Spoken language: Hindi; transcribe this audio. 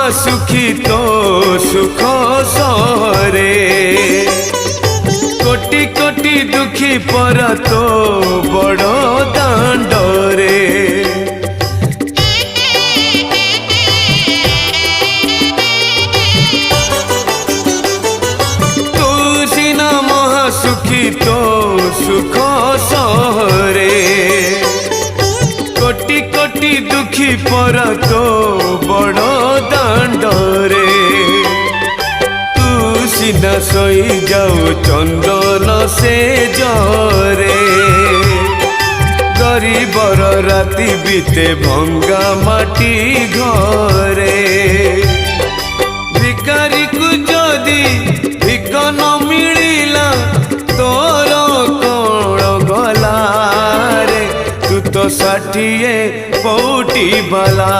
महासुखी तो सुख सहरे कोटि कोटि दुखी पर तो बड़ दांडरे सुखी तो सुख सहरे कोटि कोटि दुखी पर तो बड़ दांडरे तू सीधा सोई जाऊ चंदन से जरे गरीबर राति बीते भंगा माटी घरे भिकारी को जदि भिक न मिलिला तोर कौन गला रे तू तो 60 पौटी बाला।